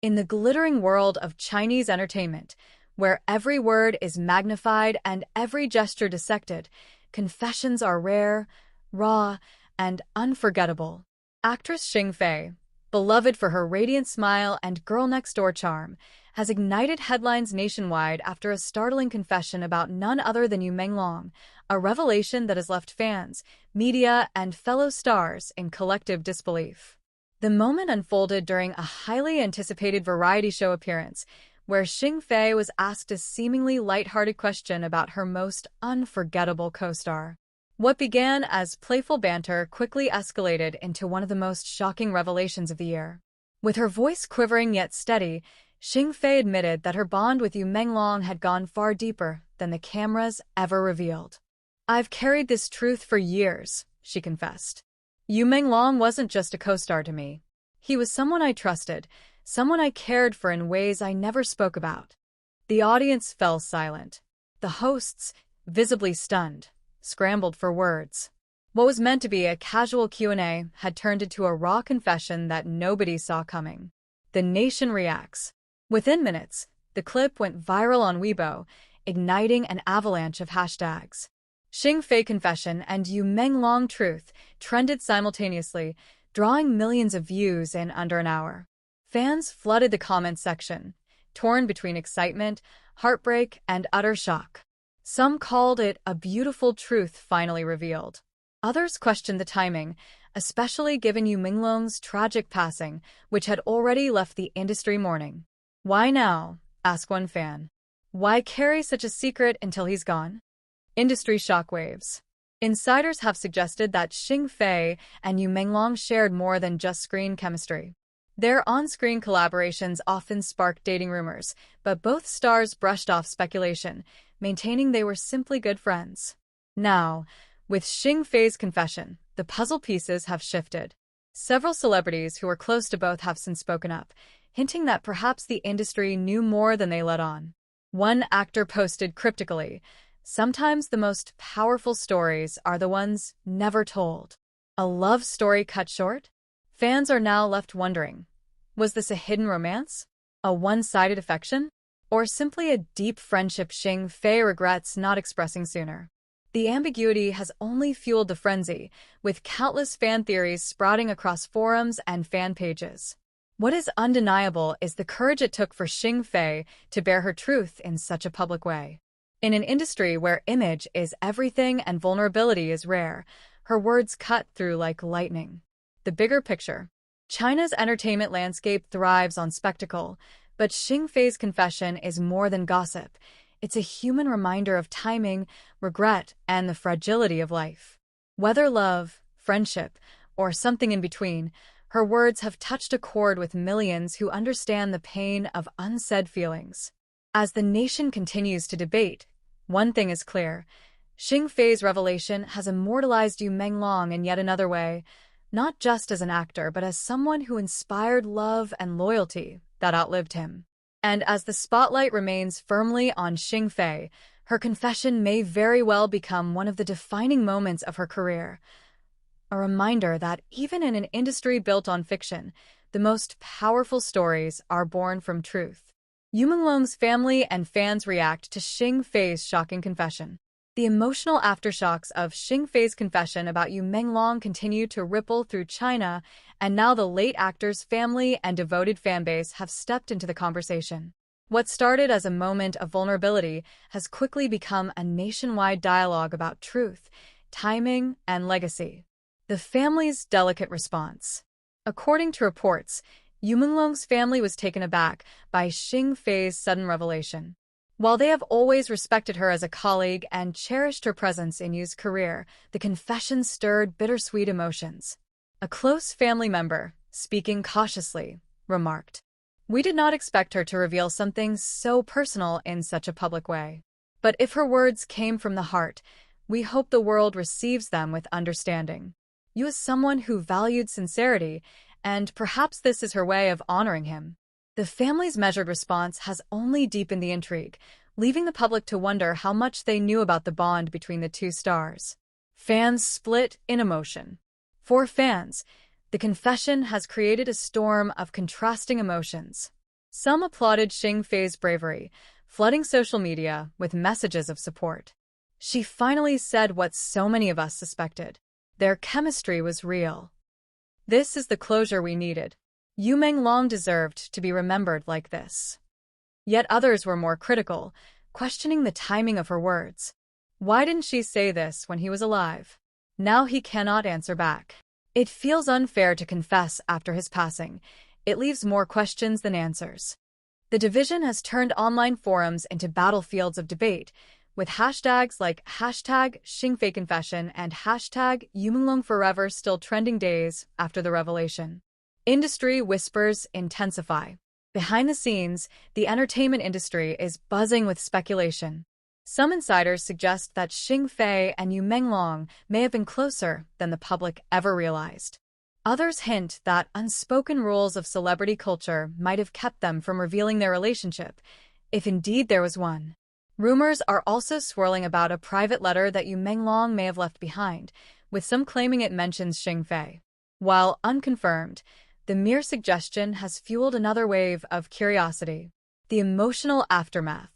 In the glittering world of Chinese entertainment, where every word is magnified and every gesture dissected, confessions are rare, raw, and unforgettable. Actress Xing Fei, beloved for her radiant smile and girl-next-door charm, has ignited headlines nationwide after a startling confession about none other than Menglong, a revelation that has left fans, media, and fellow stars in collective disbelief. The moment unfolded during a highly anticipated variety show appearance, where Xing Fei was asked a seemingly lighthearted question about her most unforgettable co-star. What began as playful banter quickly escalated into one of the most shocking revelations of the year. With her voice quivering yet steady, Xing Fei admitted that her bond with Menglong had gone far deeper than the cameras ever revealed. "I've carried this truth for years," she confessed. Menglong wasn't just a co-star to me. He was someone I trusted, someone I cared for in ways I never spoke about. The audience fell silent. The hosts, visibly stunned, scrambled for words. What was meant to be a casual Q&A had turned into a raw confession that nobody saw coming. The nation reacts. Within minutes, the clip went viral on Weibo, igniting an avalanche of hashtags. Xing Fei confession and Menglong truth trended simultaneously, drawing millions of views in under an hour. Fans flooded the comment section, torn between excitement, heartbreak, and utter shock. Some called it a beautiful truth finally revealed. Others questioned the timing, especially given Menglong's tragic passing, which had already left the industry mourning. "Why now?" asked one fan. "Why carry such a secret until he's gone?" Industry shockwaves. Insiders have suggested that Xing Fei and Menglong shared more than just screen chemistry. Their on-screen collaborations often sparked dating rumors, but both stars brushed off speculation, maintaining they were simply good friends. Now, with Xing Fei's confession, the puzzle pieces have shifted. Several celebrities who were close to both have since spoken up, hinting that perhaps the industry knew more than they let on. One actor posted cryptically, "Sometimes the most powerful stories are the ones never told." A love story cut short? Fans are now left wondering, was this a hidden romance? A one-sided affection? Or simply a deep friendship Xing Fei regrets not expressing sooner? The ambiguity has only fueled the frenzy, with countless fan theories sprouting across forums and fan pages. What is undeniable is the courage it took for Xing Fei to bear her truth in such a public way. In an industry where image is everything and vulnerability is rare, her words cut through like lightning. The bigger picture. China's entertainment landscape thrives on spectacle, but Xing Fei's confession is more than gossip. It's a human reminder of timing, regret, and the fragility of life. Whether love, friendship, or something in between, her words have touched a chord with millions who understand the pain of unsaid feelings. As the nation continues to debate, one thing is clear: Xing Fei's revelation has immortalized Menglong in yet another way, not just as an actor but as someone who inspired love and loyalty that outlived him. And as the spotlight remains firmly on Xing Fei, her confession may very well become one of the defining moments of her career. A reminder that even in an industry built on fiction, the most powerful stories are born from truth. Menglong's family and fans react to Xing Fei's shocking confession. The emotional aftershocks of Xing Fei's confession about Menglong continue to ripple through China, and now the late actor's family and devoted fanbase have stepped into the conversation. What started as a moment of vulnerability has quickly become a nationwide dialogue about truth, timing, and legacy. The family's delicate response. According to reports, Menglong's family was taken aback by Xing Fei's sudden revelation. While they have always respected her as a colleague and cherished her presence in Yu's career, the confession stirred bittersweet emotions. A close family member, speaking cautiously, remarked, "We did not expect her to reveal something so personal in such a public way. But if her words came from the heart, we hope the world receives them with understanding." Yu is someone who valued sincerity, and perhaps this is her way of honoring him. The family's measured response has only deepened the intrigue, leaving the public to wonder how much they knew about the bond between the two stars. Fans split in emotion. For fans, the confession has created a storm of contrasting emotions. Some applauded Xing Fei's bravery, flooding social media with messages of support. She finally said what so many of us suspected. Their chemistry was real. This is the closure we needed. Menglong deserved to be remembered like this. Yet others were more critical, questioning the timing of her words. Why didn't she say this when he was alive? Now he cannot answer back. It feels unfair to confess after his passing. It leaves more questions than answers. The division has turned online forums into battlefields of debate, with hashtags like #XingFeiConfession and #Menglong Forever still trending days after the revelation. Industry whispers intensify. Behind the scenes, the entertainment industry is buzzing with speculation. Some insiders suggest that Xing Fei and Menglong may have been closer than the public ever realized. Others hint that unspoken rules of celebrity culture might have kept them from revealing their relationship, if indeed there was one. Rumors are also swirling about a private letter that Menglong may have left behind, with some claiming it mentions Xing Fei. While unconfirmed, the mere suggestion has fueled another wave of curiosity. The emotional aftermath.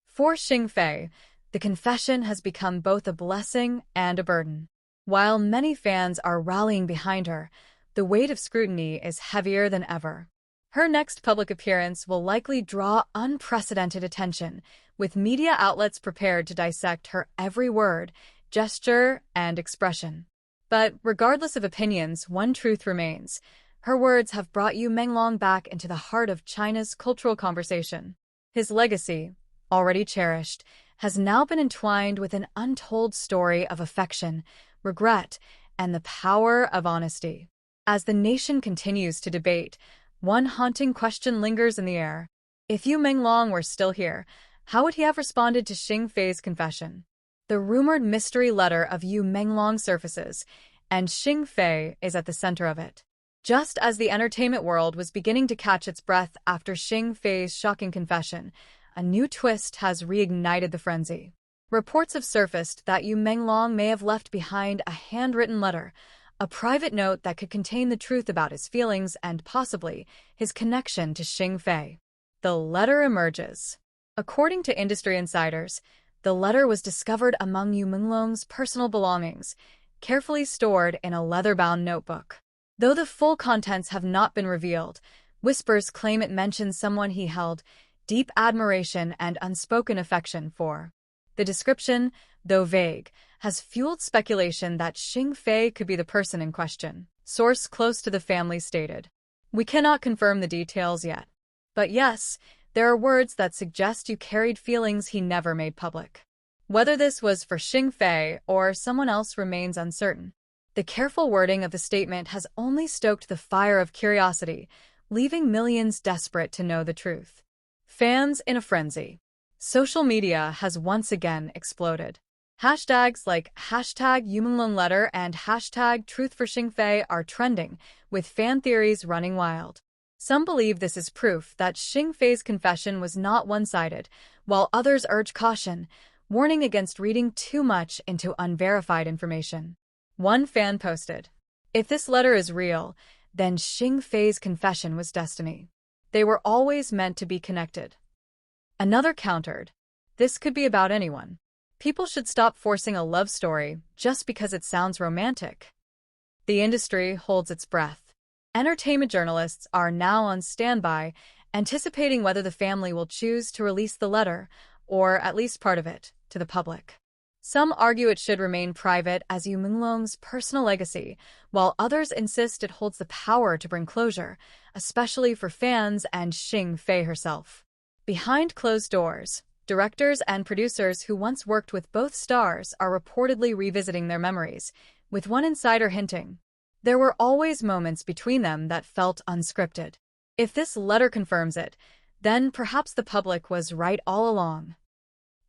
For Xing Fei, the confession has become both a blessing and a burden. While many fans are rallying behind her, the weight of scrutiny is heavier than ever. Her next public appearance will likely draw unprecedented attention, with media outlets prepared to dissect her every word, gesture, and expression. But regardless of opinions, one truth remains. Her words have brought Menglong back into the heart of China's cultural conversation. His legacy, already cherished, has now been entwined with an untold story of affection, regret, and the power of honesty. As the nation continues to debate, one haunting question lingers in the air. If Menglong were still here, how would he have responded to Xing Fei's confession? The rumored mystery letter of Menglong surfaces, and Xing Fei is at the center of it. Just as the entertainment world was beginning to catch its breath after Xing Fei's shocking confession, a new twist has reignited the frenzy. Reports have surfaced that Menglong may have left behind a handwritten letter, a private note that could contain the truth about his feelings and possibly his connection to Xing Fei. The letter emerges. According to industry insiders, the letter was discovered among Menglong's personal belongings, carefully stored in a leather-bound notebook. Though the full contents have not been revealed, whispers claim it mentions someone he held deep admiration and unspoken affection for. The description, though vague, has fueled speculation that Xing Fei could be the person in question. Source close to the family stated. We cannot confirm the details yet. But yes, there are words that suggest you carried feelings he never made public. Whether this was for Xing Fei or someone else remains uncertain. The careful wording of the statement has only stoked the fire of curiosity, leaving millions desperate to know the truth. Fans in a frenzy. Social media has once again exploded. Hashtags like #Menglong and #TruthForXingFei are trending, with fan theories running wild. Some believe this is proof that Xing Fei's confession was not one-sided, while others urge caution, warning against reading too much into unverified information. One fan posted, "If this letter is real, then Xing Fei's confession was destiny. They were always meant to be connected." Another countered, "This could be about anyone. People should stop forcing a love story just because it sounds romantic." The industry holds its breath. Entertainment journalists are now on standby, anticipating whether the family will choose to release the letter, or at least part of it, to the public. Some argue it should remain private as Menglong's personal legacy, while others insist it holds the power to bring closure, especially for fans and Xing Fei herself. Behind closed doors, directors and producers who once worked with both stars are reportedly revisiting their memories, with one insider hinting, "There were always moments between them that felt unscripted." If this letter confirms it, then perhaps the public was right all along.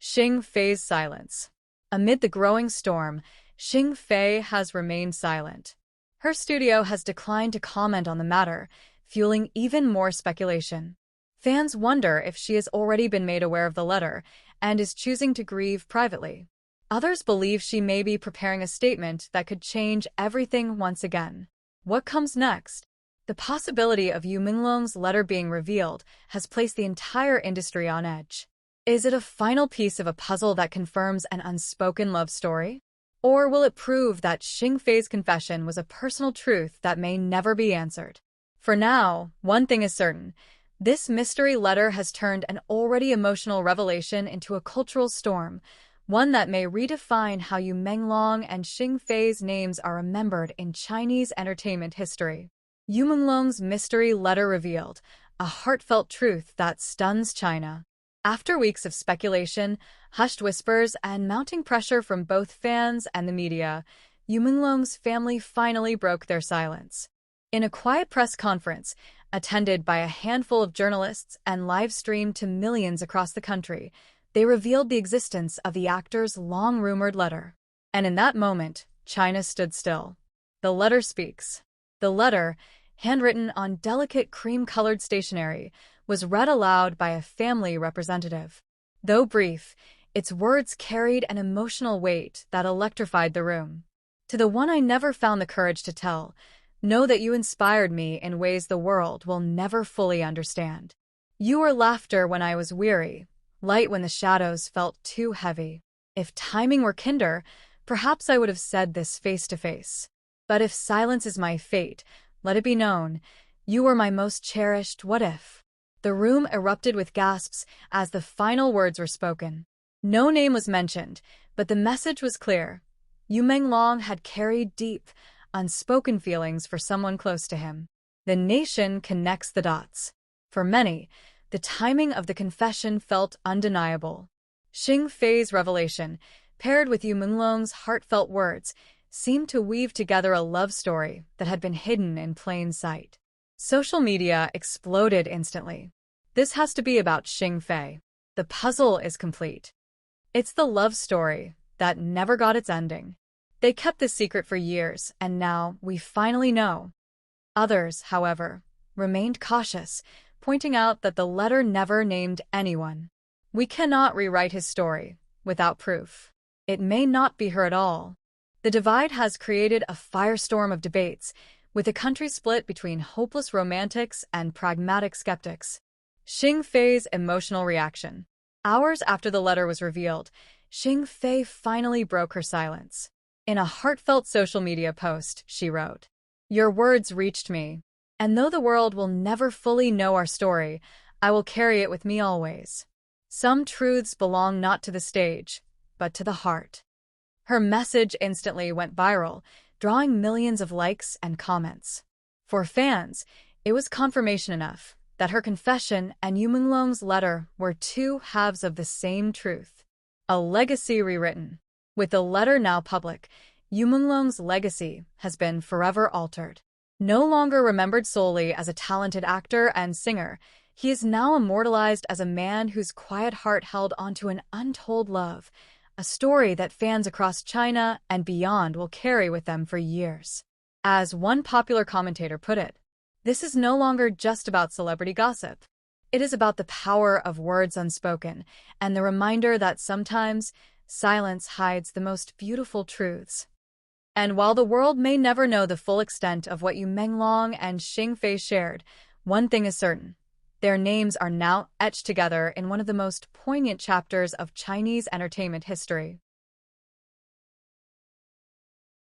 Xing Fei's silence. Amid the growing storm, Xing Fei has remained silent. Her studio has declined to comment on the matter, fueling even more speculation. Fans wonder if she has already been made aware of the letter and is choosing to grieve privately. Others believe she may be preparing a statement that could change everything once again. What comes next? The possibility of Yu Menglong's letter being revealed has placed the entire industry on edge. Is it a final piece of a puzzle that confirms an unspoken love story? Or will it prove that Xing Fei's confession was a personal truth that may never be answered? For now, one thing is certain. This mystery letter has turned an already emotional revelation into a cultural storm, one that may redefine how Yu Menglong and Xing Fei's names are remembered in Chinese entertainment history. Yu Menglong's mystery letter revealed, a heartfelt truth that stuns China. After weeks of speculation, hushed whispers, and mounting pressure from both fans and the media, Yu Menglong's family finally broke their silence. In a quiet press conference, attended by a handful of journalists and live-streamed to millions across the country, they revealed the existence of the actor's long-rumored letter. And in that moment, China stood still. The letter speaks. The letter, handwritten on delicate cream-colored stationery, was read aloud by a family representative. Though brief, its words carried an emotional weight that electrified the room. To the one I never found the courage to tell, know that you inspired me in ways the world will never fully understand. You were laughter when I was weary, light when the shadows felt too heavy. If timing were kinder, perhaps I would have said this face to face. But if silence is my fate, let it be known, you were my most cherished what if. The room erupted with gasps as the final words were spoken. No name was mentioned, but the message was clear. Yu Menglong had carried deep, unspoken feelings for someone close to him. The nation connects the dots. For many, the timing of the confession felt undeniable. Xing Fei's revelation, paired with Yu Menglong's heartfelt words, seemed to weave together a love story that had been hidden in plain sight. Social media exploded instantly. This has to be about Xing Fei. The puzzle is complete. It's the love story that never got its ending. They kept this secret for years, and now we finally know. Others, however, remained cautious, pointing out that the letter never named anyone. We cannot rewrite his story without proof. It may not be her at all. The divide has created a firestorm of debates, with the country split between hopeless romantics and pragmatic skeptics. Xing Fei's emotional reaction. Hours after the letter was revealed, Xing Fei finally broke her silence. In a heartfelt social media post, she wrote, "Your words reached me, and though the world will never fully know our story, I will carry it with me always. Some truths belong not to the stage, but to the heart." Her message instantly went viral, drawing millions of likes and comments. For fans, it was confirmation enough that her confession and Yu Menglong's letter were two halves of the same truth. A legacy rewritten. With the letter now public, Yu Menglong's legacy has been forever altered. No longer remembered solely as a talented actor and singer, he is now immortalized as a man whose quiet heart held onto an untold love, a story that fans across China and beyond will carry with them for years. As one popular commentator put it, this is no longer just about celebrity gossip. It is about the power of words unspoken and the reminder that sometimes silence hides the most beautiful truths. And while the world may never know the full extent of what Yu Menglong and Xing Fei shared, one thing is certain. Their names are now etched together in one of the most poignant chapters of Chinese entertainment history.